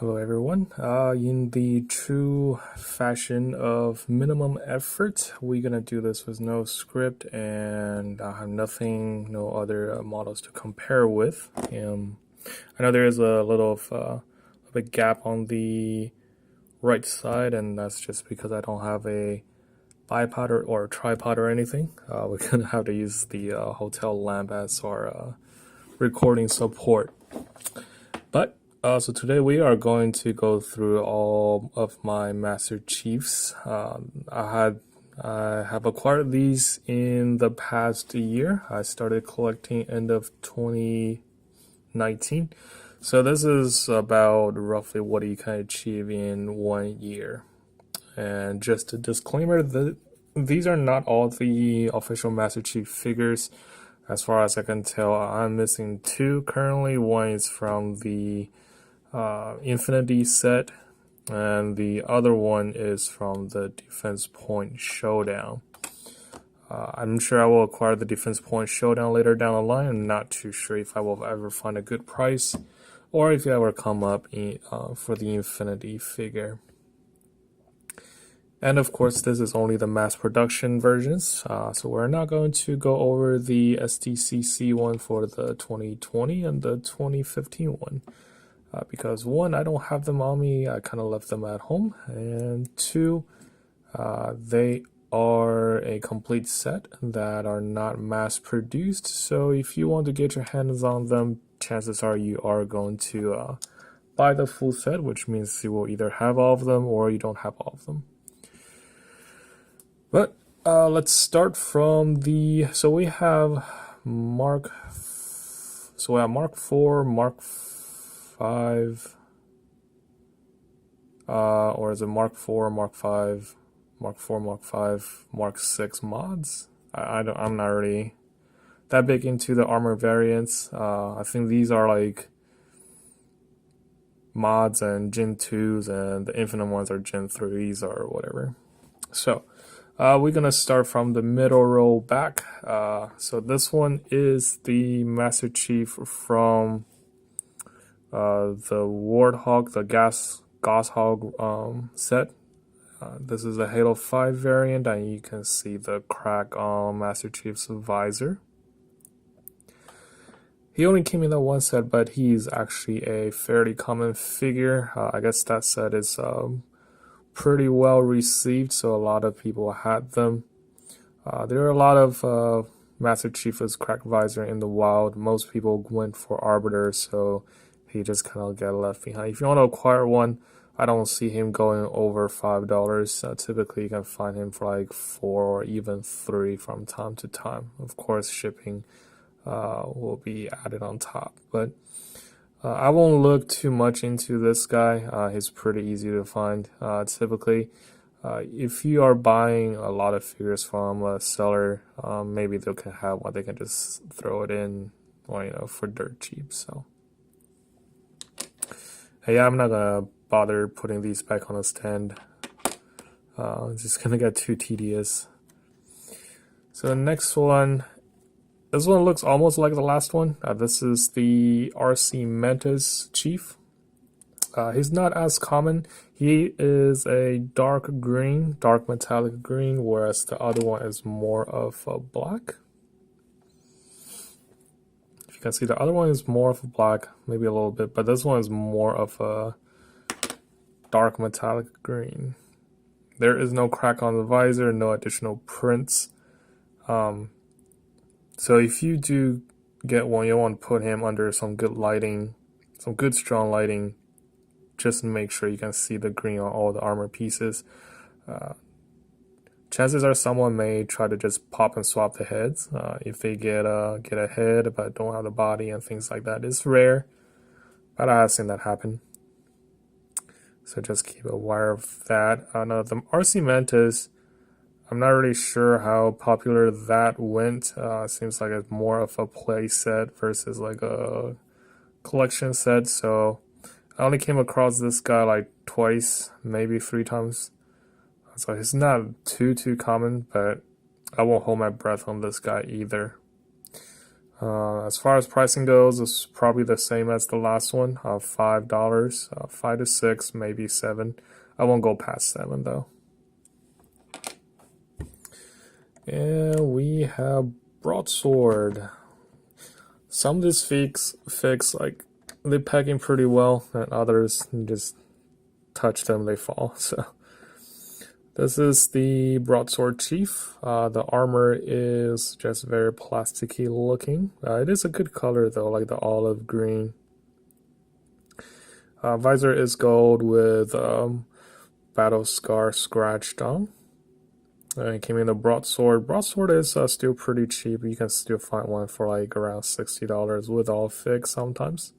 Hello everyone. In the true fashion of minimum effort, we're gonna do this with no script, and I have no other models to compare with. I know there is a little of a big gap on the right side, and that's just because I don't have a bipod or tripod or anything. We're gonna have to use the hotel lamp as our recording support. But so today we are going to go through all of my Master Chiefs. I have acquired these in the past year. I started collecting end of 2019. So this is about roughly what you can achieve in 1 year. And just a disclaimer that these are not all the official Master Chief figures. As far as I can tell, I'm missing two currently. One is from the Infinity set, and the other one is from the Defense Point Showdown. I'm sure I will acquire the Defense Point Showdown later down the line. I'm not too sure if I will ever find a good price, or if it ever come up for the Infinity figure. And of course, this is only the mass production versions, so we're not going to go over the SDCC one for the 2020 and the 2015 one. Because one, I don't have them on me, I kind of left them at home, and two, they are a complete set that are not mass produced, so if you want to get your hands on them, chances are you are going to buy the full set, which means you will either have all of them or you don't have all of them. But let's start from so we have Mark 4, Mark 5, or is it Mark 4, Mark 5, Mark 4, Mark 5, Mark 6 mods? I'm not really that big into the armor variants. I think these are like mods and Gen 2s, and the Infinite ones are Gen 3s or whatever. So we're gonna start from the middle row back. So this one is the Master Chief from the Warthog, the Goshawk set. This is a Halo 5 variant, and you can see the crack on Master Chief's visor. He only came in that one set, but he's actually a fairly common figure. I guess that set is pretty well received, so a lot of people had them. There are a lot of Master Chief's crack visor in the wild. Most people went for Arbiter, so he just kind of got left behind. If you want to acquire one, I don't see him going over $5. Typically, you can find him for like $4 or even $3 from time to time. Of course, shipping will be added on top. But I won't look too much into this guy. He's pretty easy to find. Typically, if you are buying a lot of figures from a seller, maybe they can have one. They can just throw it in, or for dirt cheap. So. Yeah, I'm not gonna bother putting these back on a stand. It's just gonna get too tedious. So the next one, this one looks almost like the last one. This is the RC Mantis Chief. He's not as common. He is a dark metallic green, whereas the other one is more of a black. You can see the other one is more of a black, maybe a little bit, but this one is more of a dark metallic green. There is no crack on the visor, no additional prints. So if you do get one, you want to put him under some good lighting, some good strong lighting, just to make sure you can see the green on all the armor pieces. Chances are someone may try to just pop and swap the heads if they get a head but don't have the body and things like that. It's rare, but I have seen that happen. So just keep aware of that. Now the RC Mantis, I'm not really sure how popular that went. Seems like it's more of a play set versus like a collection set. So I only came across this guy like twice, maybe 3 times. So he's not too common, but I won't hold my breath on this guy either. As far as pricing goes, it's probably the same as the last one, $5, 5 to 6, maybe 7. I won't go past 7 though. And we have broadsword. Some of these figs like they packing pretty well, and others you just touch them, they fall. So this is the broadsword chief. The armor is just very plasticky looking. It is a good color though, like the olive green. Visor is gold with battle scar scratched on. It came in the broadsword. Broadsword is still pretty cheap. You can still find one for like around $60 with all figs sometimes.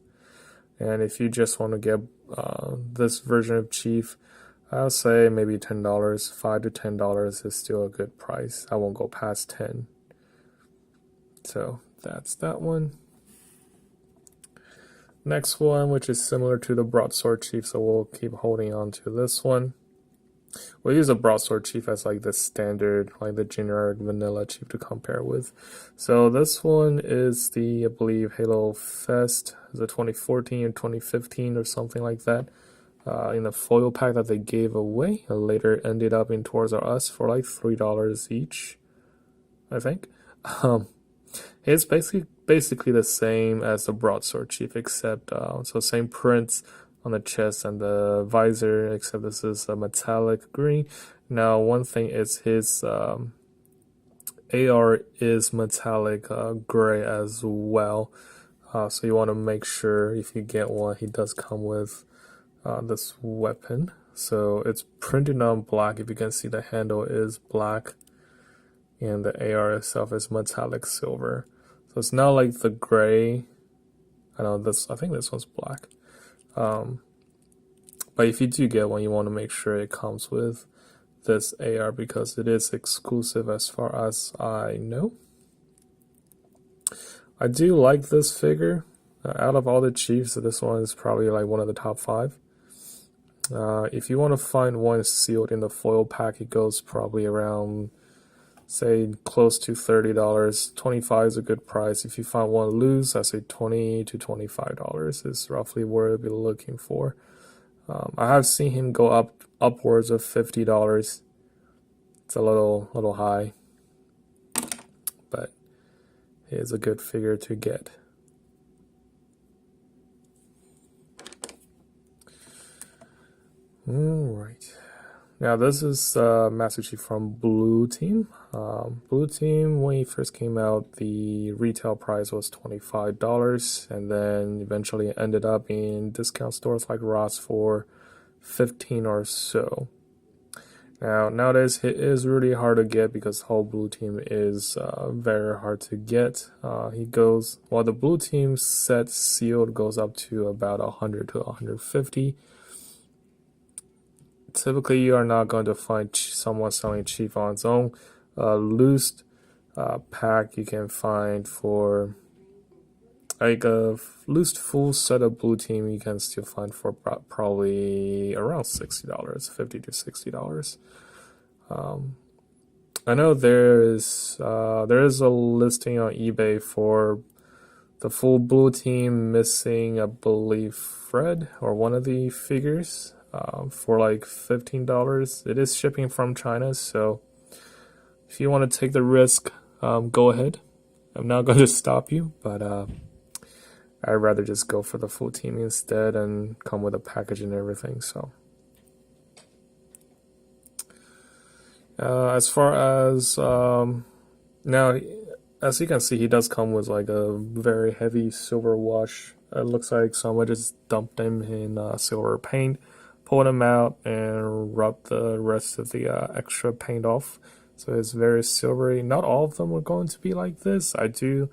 And if you just want to get this version of chief, I'll say maybe $10, $5 to $10 is still a good price. I won't go past 10. So that's that one. Next one, which is similar to the broadsword chief, so we'll keep holding on to this one. We'll use a broadsword chief as like the standard, like the generic vanilla chief to compare with. So this one is the, I believe, Halo Fest. Is it 2014 or 2015 or something like that? In the foil pack that they gave away. It later ended up in Toys R Us for like $3 each, I think. It's basically the same as the broadsword chief, except so same prints on the chest and the visor, except this is a metallic green. Now, one thing is his AR is metallic gray as well. So you want to make sure if you get one, he does come with this weapon. So it's printed on black. If you can see, the handle is black, and the AR itself is metallic silver. So it's not like the gray. I think this one's black. But if you do get one, you want to make sure it comes with this AR because it is exclusive as far as I know. I do like this figure. Out of all the chiefs, this one is probably like one of the top 5. If you want to find one sealed in the foil pack, it goes probably around, say, close to $30. $25 is a good price. If you find one loose, I say $20 to $25 is roughly where you'll be looking for. I have seen him go upwards of $50. It's a little high, but it is a good figure to get. Alright. Now this is Master Chief from Blue Team. Blue Team, when he first came out, the retail price was $25, and then eventually ended up in discount stores like Ross for $15 or so. Now nowadays it is really hard to get because the whole Blue Team is very hard to get. The Blue Team set sealed goes up to about 100 to 150. Typically, you are not going to find someone selling cheap on its own. Loose pack you can find for like a loose full set of Blue Team. You can still find for probably around $60, $50 to $60. I know there is a listing on eBay for the full Blue Team missing, I believe, Fred or one of the figures. For like $15. It is shipping from China, so if you want to take the risk, go ahead. I'm not going to stop you, but I'd rather just go for the full team instead and come with a package and everything. So as far as now, as you can see, he does come with like a very heavy silver wash. It looks like someone just dumped him in silver paint, pulled them out, and rub the rest of the extra paint off. So it's very silvery. Not all of them are going to be like this. I do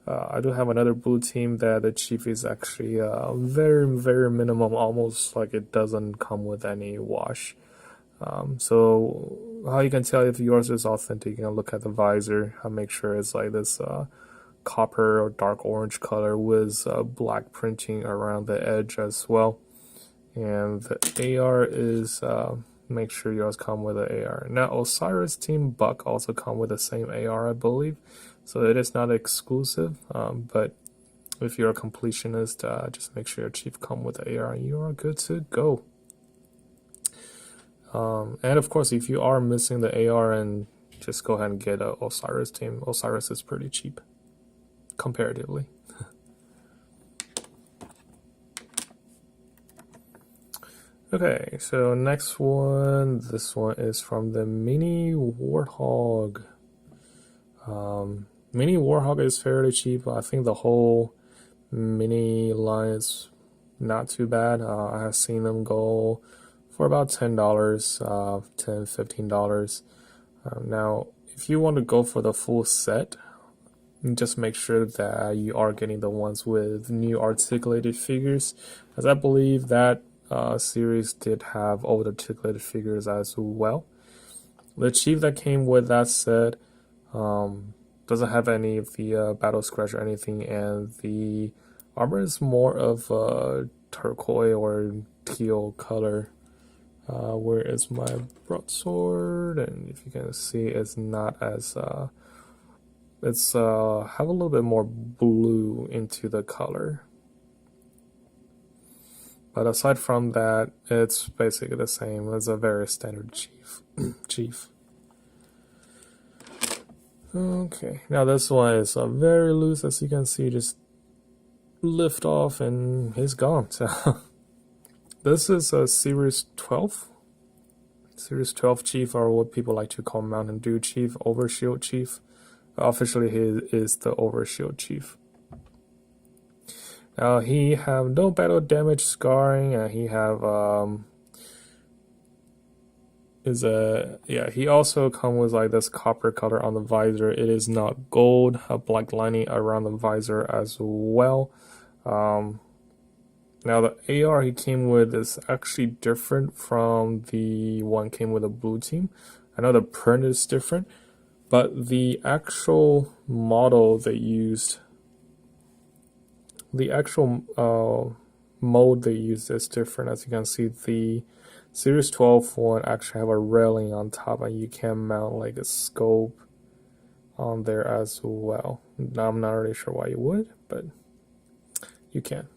have another Blue Team that the chief is actually very, very minimum, almost like it doesn't come with any wash. So how you can tell if yours is authentic, you can look at the visor. I'll make sure it's like this copper or dark orange color with black printing around the edge as well. And the AR is, make sure yours come with an AR. Now, Osiris Team Buck also come with the same AR, I believe. so it is not exclusive, but if you're a completionist, just make sure your chief come with the AR and you are good to go. And of course, if you are missing the AR, and just go ahead and get a Osiris team. Osiris is pretty cheap comparatively. Okay, so next one, this one is from the Mini Warthog. Mini Warthog is fairly cheap. I think the whole Mini line is not too bad. I have seen them go for about $10, $10, $15. Now, if you want to go for the full set, just make sure that you are getting the ones with new articulated figures, as I believe that series did have old articulated figures as well. The chief that came with that set doesn't have any of the battle scratch or anything, and the armor is more of a turquoise or teal color. Where is my broadsword? And if you can see, it's not as it's have a little bit more blue into the color. But aside from that, it's basically the same as a very standard chief. Okay, now this one is very loose, as you can see, just lift off and he's gone. So this is a Series 12. Series 12 Chief, or what people like to call Mountain Dew Chief, Overshield Chief. Officially, he is the Overshield Chief. Now, he have no battle damage scarring, and he have he also come with like this copper color on the visor. It is not gold, a black lining around the visor as well. Now the AR he came with is actually different from the one came with a blue team. I know the print is different, but the actual model they used, the actual mode they used is different. As you can see, the Series 12 one actually have a railing on top, and you can mount like a scope on there as well. Now, I'm not really sure why you would, but you can.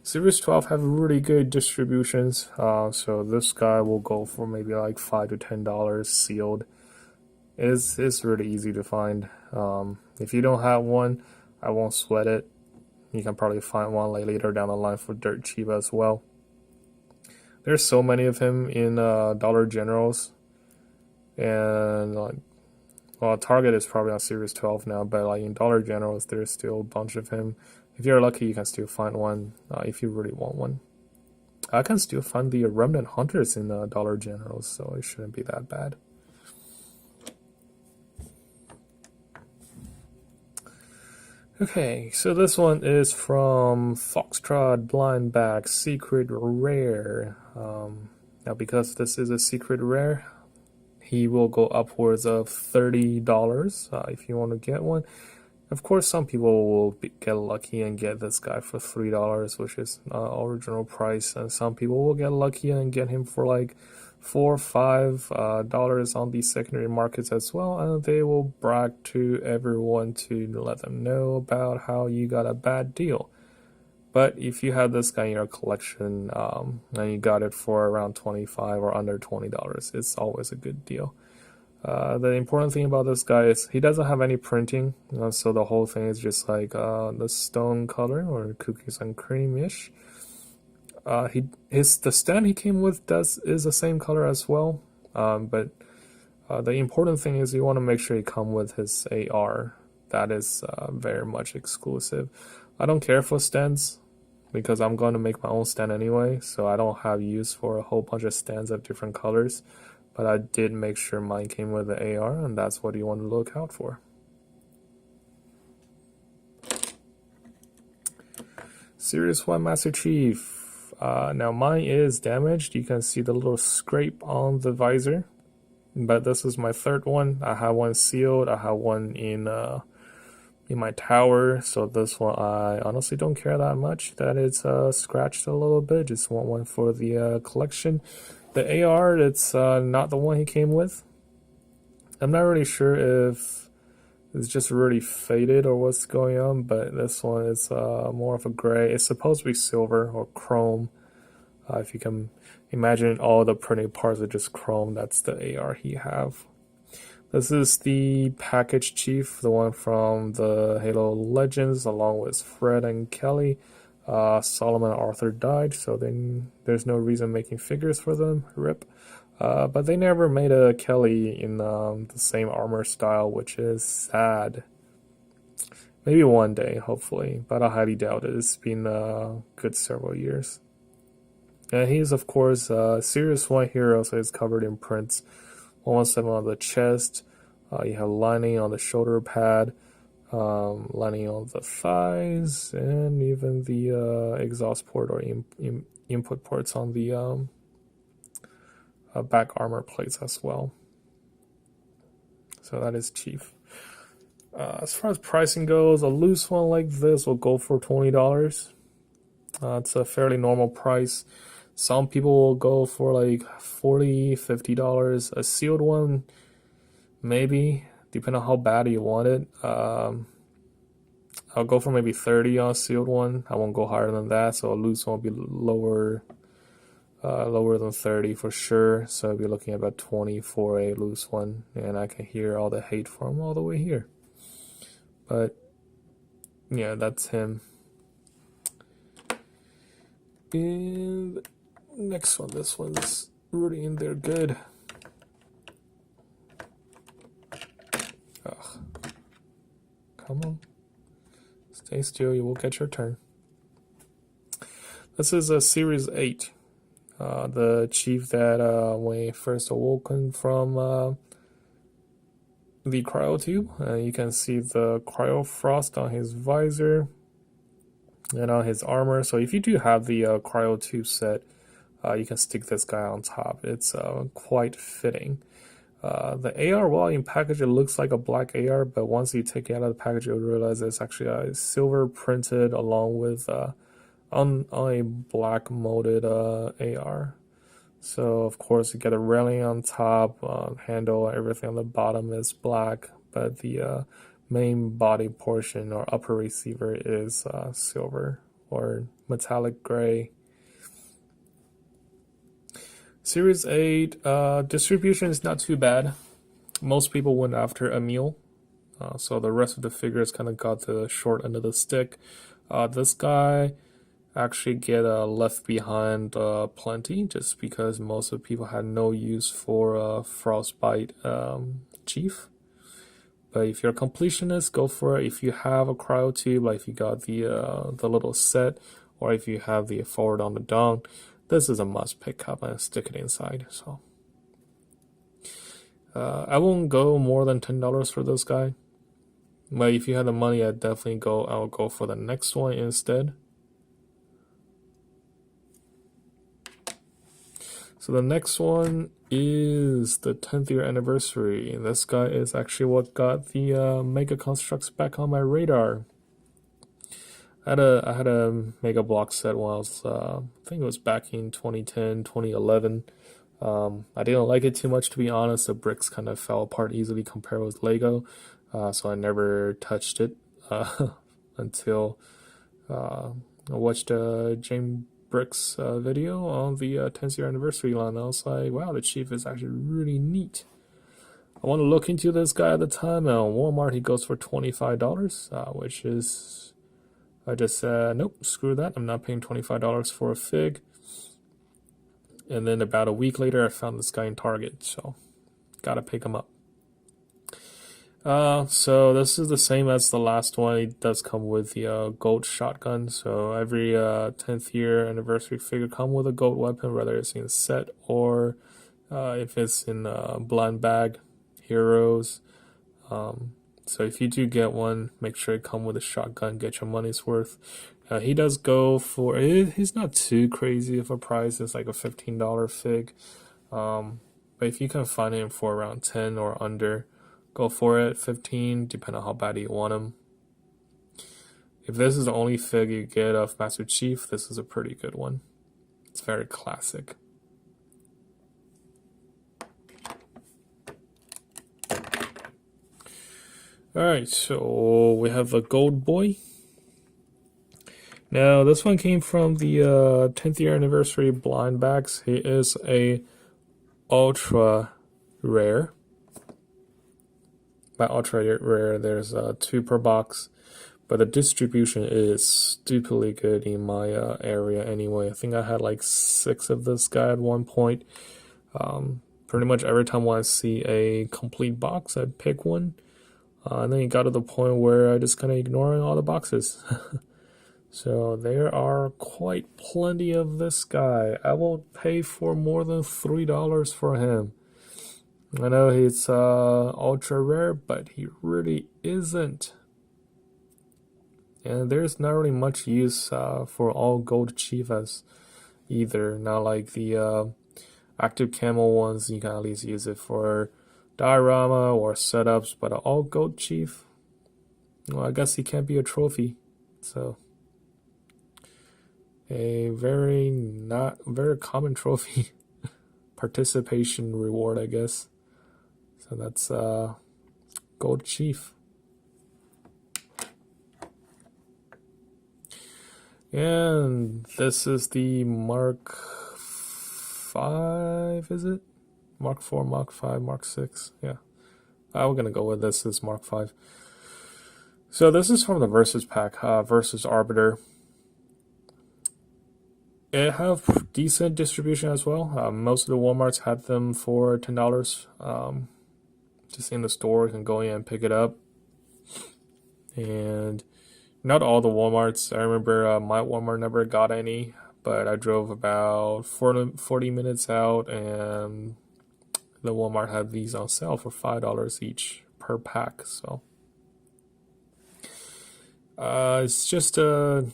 Series 12 have really good distributions, so this guy will go for maybe like $5 to $10 sealed. It's really easy to find. If you don't have one, I won't sweat it. You can probably find one like later down the line for dirt cheap as well. There's so many of him in Dollar Generals, and well, Target is probably on Series 12 now, but like in Dollar Generals, there's still a bunch of him. If you're lucky, you can still find one if you really want one. I can still find the Remnant Hunters in Dollar Generals, so it shouldn't be that bad. Okay, so this one is from Foxtrot Blindback Secret Rare. Now, because this is a secret rare, he will go upwards of $30 if you want to get one. Of course, some people will get lucky and get this guy for $3, which is original price, and some people will get lucky and get him for like $4 or $5 on the secondary markets as well, and they will brag to everyone to let them know about how you got a bad deal. But if you have this guy in your collection and you got it for around $25 or under $20, it's always a good deal. The important thing about this guy is he doesn't have any printing, so the whole thing is just like the stone color or cookies and cream-ish. The stand he came with is the same color as well, but the important thing is you want to make sure you come with his AR. That is very much exclusive. I don't care for stands because I'm going to make my own stand anyway, so I don't have use for a whole bunch of stands of different colors. But I did make sure mine came with the AR, and that's what you want to look out for. Series 1 Master Chief. Now mine is damaged. You can see the little scrape on the visor. But this is my third one. I have one sealed. I have one in my tower. So this one I honestly don't care that much that it's scratched a little bit. Just want one for the collection. The AR, it's not the one he came with. I'm not really sure if It's just really faded or what's going on, but this one is more of a gray. It's supposed to be silver or chrome. If you can imagine all the printing parts are just chrome, that's the AR he have. This is the package chief, the one from the Halo Legends, along with Fred and Kelly. Solomon and Arthur died, so then there's no reason making figures for them. RIP. But they never made a Kelly in the same armor style, which is sad. Maybe one day, hopefully, but I highly doubt it. It's been a good several years. And he's, of course, Series 1 hero, so he's covered in prints. 117 on the chest. You have lining on the shoulder pad, lining on the thighs, and even the exhaust port or input ports on the back armor plates as well. So that is Chief. As far as pricing goes, a loose one like this will go for $20. It's a fairly normal price. Some people will go for like $40, $50. A sealed one, maybe, depending on how bad you want it. I'll go for maybe 30 on a sealed one. I won't go higher than that, so a loose one will be lower than 30 for sure. So I'll be looking at about 20 for a loose one, and I can hear all the hate from all the way here. But yeah, that's him. And next one, this one's really in there good. Ugh. Come on. Stay still, you will get your turn. This is a Series 8. The chief that when he first awoken from the cryotube, you can see the cryo frost on his visor and on his armor. So if you do have the cryotube set, you can stick this guy on top. It's quite fitting. The AR, well, in package it looks like a black AR, but once you take it out of the package, you'll realize it's actually a silver printed along with on a black molded AR. So of course you get a railing on top, handle, everything on the bottom is black, but the main body portion or upper receiver is silver or metallic gray. Series 8 distribution is not too bad. Most people went after Emil, so the rest of the figures kind of got the short end of the stick. This guy actually get left behind plenty, just because most of the people had no use for Frostbite Chief. But if you're a completionist, go for it. If you have a cryo tube, like if you got the little set, or if you have the forward on the down, this is a must pick up and stick it inside. So I won't go more than $10 for this guy. But if you have the money, I'll go for the next one instead. So the next one is the 10th year anniversary. And this guy is actually what got the Mega Construx back on my radar. I had a Mega Block set when I was, I think it was back in 2010, 2011. I didn't like it too much, to be honest. The bricks kind of fell apart easily compared with Lego. So I never touched it until I watched James Brick's video on the 10th year anniversary line. I was like, wow, the Chief is actually really neat. I want to look into this guy at the time, and on Walmart he goes for $25, which is, I just said, nope, screw that. I'm not paying $25 for a fig. And then about a week later, I found this guy in Target, so gotta pick him up. So this is the same as the last one. It does come with the gold shotgun. So every 10th year anniversary figure come with a gold weapon, whether it's in set or if it's in blind bag heroes. So if you do get one, make sure it come with a shotgun. Get your money's worth. He does go for, he's not too crazy of a price. It's like a $15 fig. But if you can find him for around 10 or under, go for it. 15, depending on how bad you want him. If this is the only fig you get of Master Chief, this is a pretty good one. It's very classic. Alright, so we have a gold boy. Now, this one came from the 10th year anniversary blind bags. He is a ultra rare. By ultra rare, there's 2 per box. But the distribution is stupidly good in my area anyway. I think I had like 6 of this guy at one point. Pretty much every time when I see a complete box, I pick one. And then it got to the point where I just kind of ignoring all the boxes. So there are quite plenty of this guy. I won't pay for more than $3 for him. I know he's ultra rare, but he really isn't. And there's not really much use for all gold Chivas either. Not like the active camo ones, you can at least use it for diorama or setups, but all gold chief, well, I guess he can't be a trophy. So a not very common trophy. Participation reward, I guess. So that's gold chief. And this is the Mark 5, is it? Mark 4, Mark 5, Mark 6. Yeah. We're going to go with this as Mark 5. So this is from the Versus pack, Versus Arbiter. It have decent distribution as well. Most of the Walmarts had them for $10. Just in the store, you can go in and pick it up. And not all the Walmarts. I remember my Walmart never got any, but I drove about 40 minutes out, and the Walmart had these on sale for $5 each per pack. So it's just a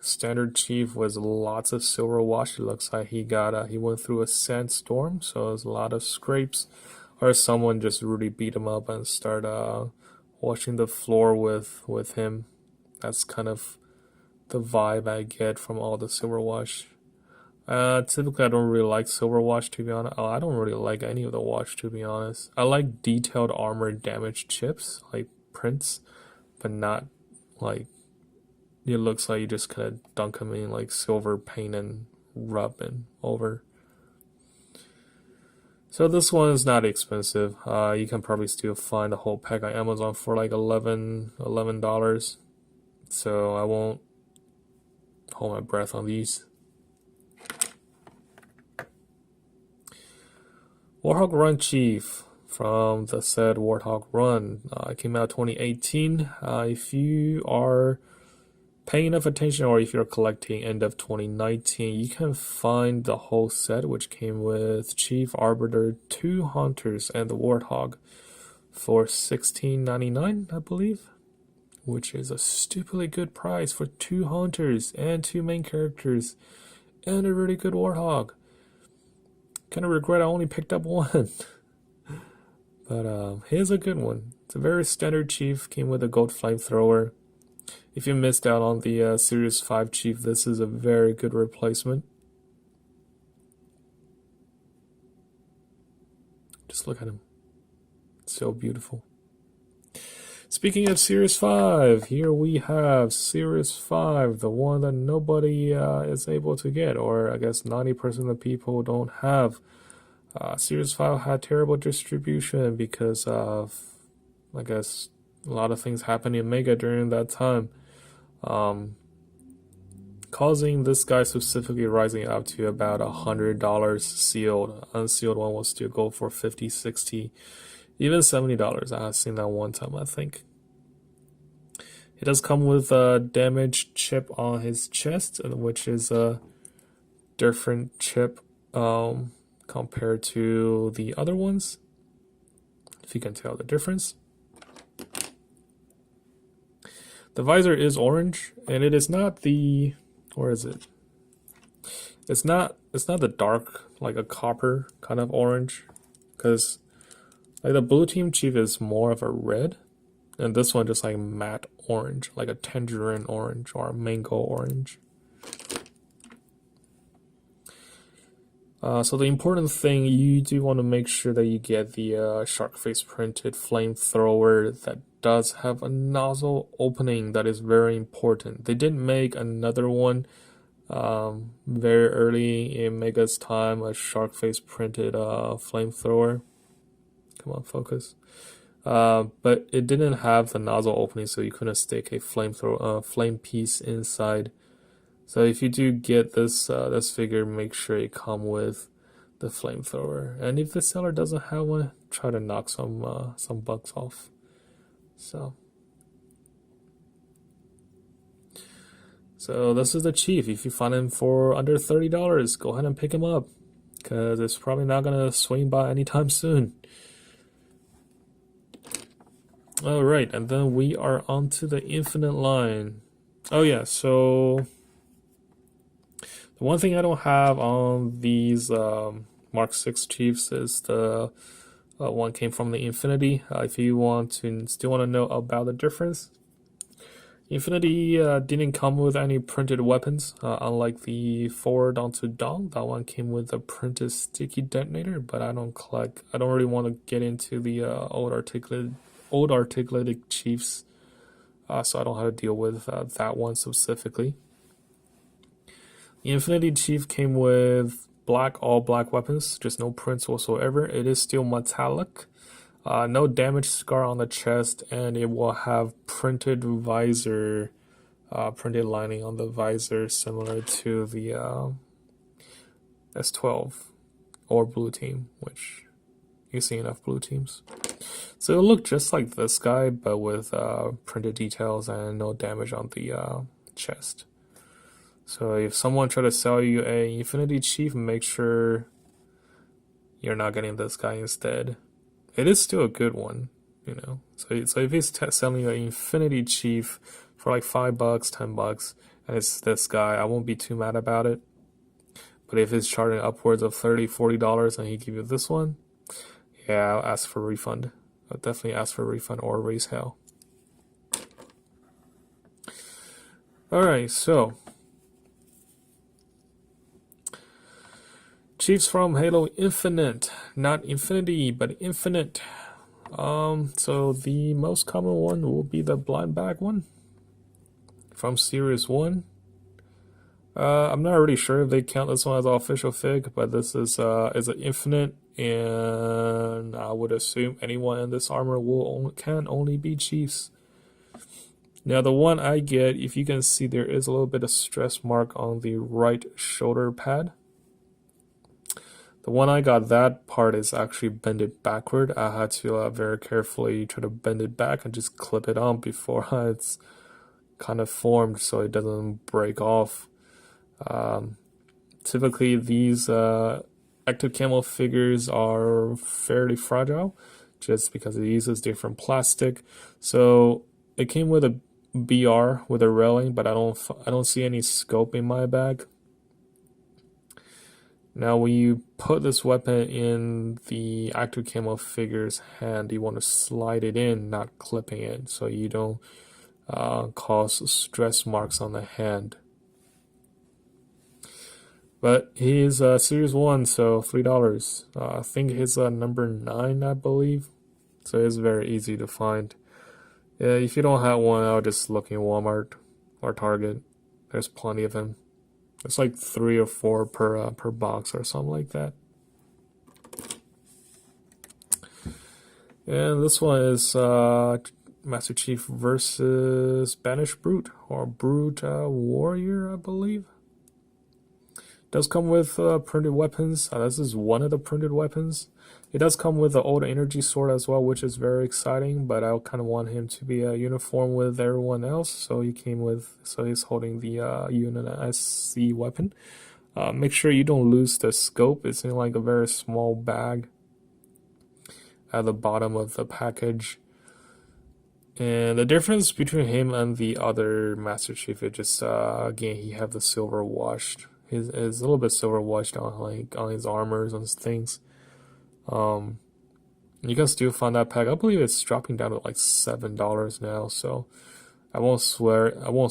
standard chief with lots of silver wash. It looks like he went through a sandstorm, so there's a lot of scrapes, or someone just really beat him up and started washing the floor with him. That's kind of the vibe I get from all the silver wash. Typically, I don't really like silver wash, to be honest. I don't really like any of the wash, to be honest. I like detailed armor damage chips, like prints, but not like it looks like you just kind of dunk them in like silver paint and rub and over. So this one is not expensive. You can probably still find the whole pack on Amazon for like $11. So I won't hold my breath on these. Warthog Run Chief from the said Warthog Run. It came out 2018. If you are paying enough attention, or if you're collecting end of 2019, you can find the whole set, which came with Chief, Arbiter, 2 Hunters, and the Warthog for $16.99, I believe, which is a stupidly good price for 2 Hunters and 2 main characters and a really good Warthog. Kind of regret I only picked up one. But here's a good one. It's a very standard chief, came with a gold flamethrower. If you missed out on the Series 5 chief, this is a very good replacement. Just look at him. It's so beautiful. Speaking of Series 5, here we have Series 5, the one that nobody is able to get, or I guess 90% of people don't have. Series 5 had terrible distribution because of, I guess, a lot of things happened in Mega during that time, causing this guy specifically rising up to about $100 sealed. Unsealed one will still go for $50, $60, even $70. I have seen that one time, I think. It does come with a damaged chip on his chest, which is a different chip compared to the other ones, if you can tell the difference. The visor is orange, and it is not the, where is it? It's not the dark, like a copper kind of orange, because like the blue team chief is more of a red, and this one just like matte orange, like a tangerine orange or a mango orange. So the important thing, you do want to make sure that you get the shark face printed flamethrower that does have a nozzle opening. That is very important. They did make another one very early in Mega's time, a shark face printed flamethrower. Come on, focus. But it didn't have the nozzle opening, so you couldn't stick a flame piece inside. So if you do get this figure, make sure it come with the flamethrower. And if the seller doesn't have one, try to knock some bucks off. So this is the Chief. If you find him for under $30, go ahead and pick him up, because it's probably not gonna swing by anytime soon. All right, and then we are on to the Infinite line. Oh yeah, so the one thing I don't have on these Mark 6 Chiefs is the one came from the Infinity. If you still want to know about the difference, Infinity didn't come with any printed weapons, unlike the Forward onto Dawn. That one came with a printed sticky detonator, but I don't really want to get into the old articulated Chiefs, so I don't have to deal with that one specifically. The Infinity Chief came with all black weapons, just no prints whatsoever. It is still metallic, no damage scar on the chest, and it will have printed visor, printed lining on the visor, similar to the S12 or Blue Team, which you see enough Blue Teams. So it'll look just like this guy, but with printed details and no damage on the chest. So if someone try to sell you a Infinity Chief, make sure you're not getting this guy instead. It is still a good one, you know. So if he's selling you an Infinity Chief for like $5, $10, and it's this guy, I won't be too mad about it. But if he's charging upwards of $30, $40 and he give you this one, yeah, I'll ask for a refund. I'll definitely ask for a refund or raise hell. Alright, so Chiefs from Halo Infinite, not Infinity, but Infinite. So the most common one will be the blind bag one from Series 1. I'm not really sure if they count this one as an official fig, but this is an Infinite, and I would assume anyone in this armor can only be Chiefs. Now the one I get, if you can see, there is a little bit of stress mark on the right shoulder pad. The one I got, that part is actually bended backward. I had to very carefully try to bend it back and just clip it on before it's kind of formed so it doesn't break off. Typically these active camo figures are fairly fragile just because it uses different plastic. So it came with a BR with a railing, but I don't see any scope in my bag. Now when you put this weapon in the active camo figure's hand, you want to slide it in, not clipping it, so you don't cause stress marks on the hand. But he's Series 1, so $3. I think he's number 9, I believe. So it's very easy to find. Yeah, if you don't have one, I'll just look in Walmart or Target. There's plenty of them. It's like 3 or 4 per box or something like that. And this one is Master Chief versus Banished Brute, or Brute Warrior, I believe. Does come with printed weapons. This is one of the printed weapons. It does come with the old energy sword as well, which is very exciting, but I kind of want him to be uniform with everyone else, so he's holding the Unit SC weapon. Make sure you don't lose the scope. It's in like a very small bag at the bottom of the package. And the difference between him and the other Master Chief is just again, he have the silver washed. Is a little bit silver washed on his armors and things. You can still find that pack. I believe it's dropping down to like $7 now, so I won't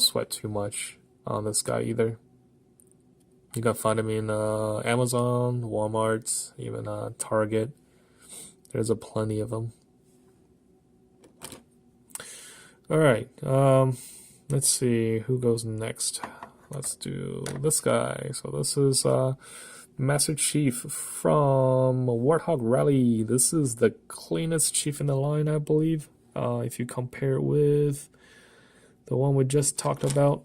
sweat too much on this guy either. You can find them in Amazon, Walmart, even Target. There's a plenty of them. All right, let's see who goes next. Let's do this guy. So this is Master Chief from Warthog Rally. This is the cleanest Chief in the line, I believe. If you compare it with the one we just talked about.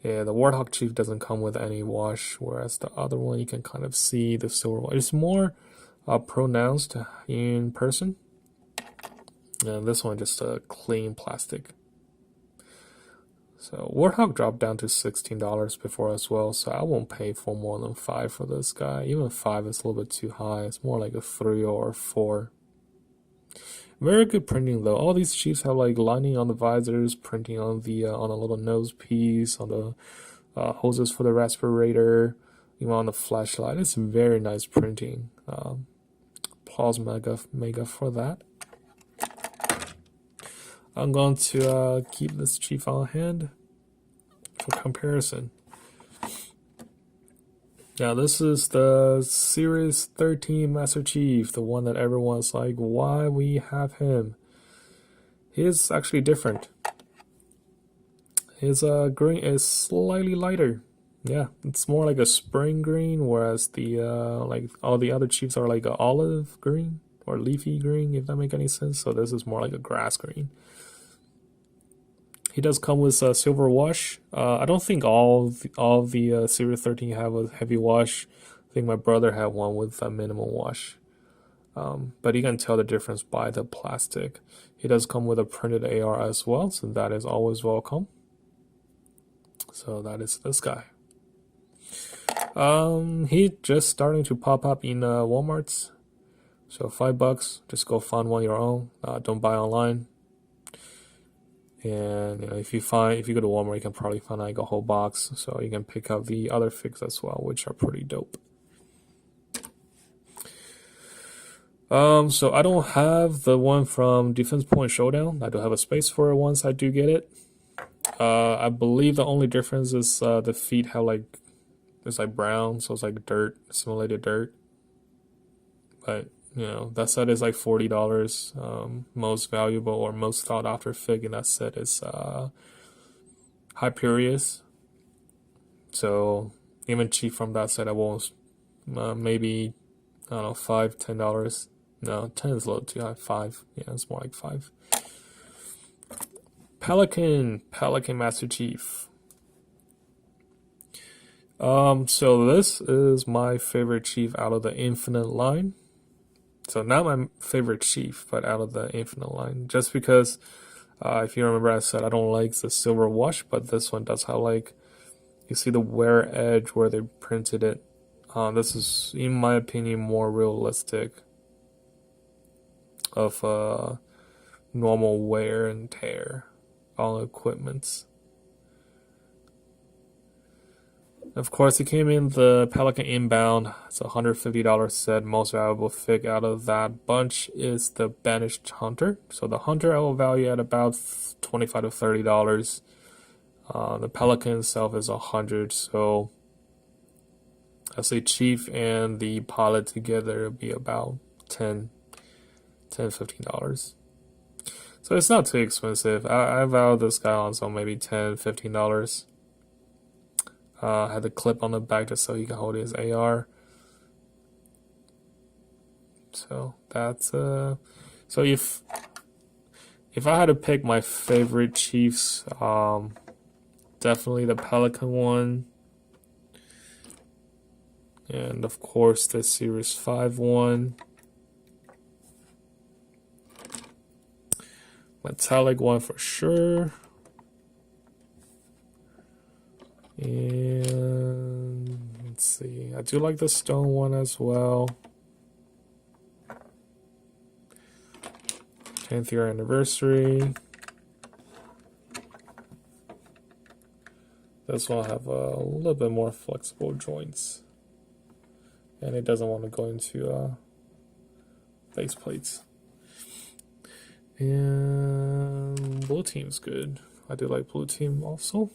Yeah, the Warthog Chief doesn't come with any wash, whereas the other one you can kind of see the silver wash. It's more pronounced in person. And this one just a clean plastic. So Warthog dropped down to $16 before as well, so I won't pay for more than $5 for this guy. Even 5 is a little bit too high. It's more like a 3 or 4. Very good printing though. All these Chiefs have like lining on the visors, printing on the on a little nose piece, on the hoses for the respirator, even on the flashlight. It's very nice printing. Applause mega for that. I'm going to keep this Chief on hand for comparison. Now this is the Series 13 Master Chief, the one that everyone's like, why we have him. He's actually different. His green is slightly lighter. Yeah, it's more like a spring green, whereas the like all the other Chiefs are like a olive green or leafy green, if that makes any sense. So this is more like a grass green. He does come with silver wash. I don't think all the Series 13 have a heavy wash. I think my brother had one with a minimal wash. But you can tell the difference by the plastic. He does come with a printed AR as well, so that is always welcome. So that is this guy. He just starting to pop up in Walmarts. So $5, just go find one your own. Don't buy online. And you know, if you go to Walmart, you can probably find like a whole box, so you can pick up the other figs as well, which are pretty dope. So I don't have the one from Defense Point Showdown. I do have a space for it once I do get it. I believe the only difference is the feet have like it's like brown, so it's like dirt, simulated dirt. But you know, that set is like $40. Most valuable or most sought after fig in that set is Hyperius. So even cheap from that set, I won't. Maybe I don't know, $5, $10. No, 10 is a little too high. 5, yeah, it's more like 5. Pelican Master Chief. So this is my favorite Chief out of the Infinite line. So not my favorite Chief, but out of the Infinite line. Just because, if you remember I said I don't like the silver wash, but this one does have like, you see the wear edge where they printed it. This is, in my opinion, more realistic of normal wear and tear on equipment. Of course, it came in the Pelican Inbound. It's a $150 set. Most valuable fig out of that bunch is the Banished Hunter. So the Hunter I will value at about $25 to $30. The Pelican itself is $100. So I say Chief and the Pilot together will be about $15. So it's not too expensive. I value this guy on so maybe $10, $15. Had the clip on the back just so he can hold his AR. So that's so if I had to pick my favorite Chiefs, definitely the Pelican one, and of course the Series 5 one, metallic one for sure. And let's see, I do like the stone one as well. 10th year anniversary. This one will have a little bit more flexible joints, and it doesn't want to go into base plates. And blue team's good. I do like blue team also.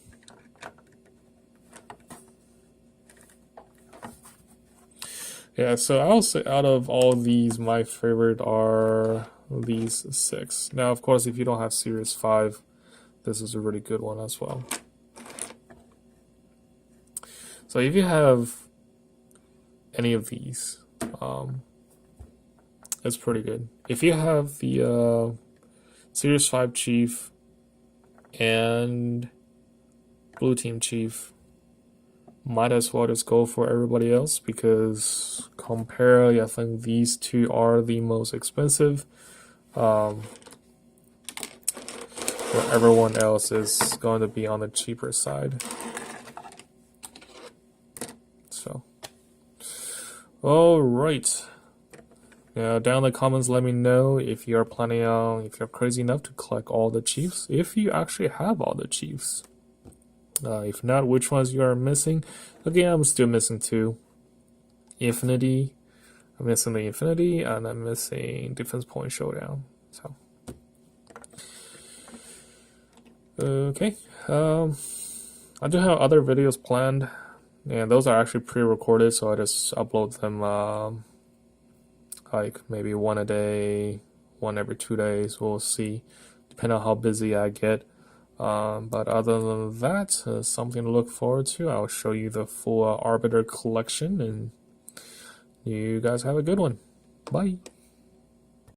Yeah, so I'll say out of all these, my favorite are these 6. Now, of course, if you don't have Series 5, this is a really good one as well. So if you have any of these, it's pretty good. If you have the Series 5 Chief and Blue Team Chief, might as well just go for everybody else, because comparatively, I think these two are the most expensive. Where everyone else is going to be on the cheaper side. So, all right. Now, down in the comments, let me know if you're planning on, if you're crazy enough to collect all the Chiefs, if you actually have all the Chiefs. If not, which ones you are missing. Again, I'm still missing 2. Infinity. I'm missing the Infinity, and I'm missing Defense Point Showdown. So, okay. I do have other videos planned, and those are actually pre-recorded, so I just upload them like maybe one a day, one every 2 days. We'll see, depending on how busy I get. But other than that, something to look forward to. I'll show you the full Arbiter collection, and you guys have a good one. Bye.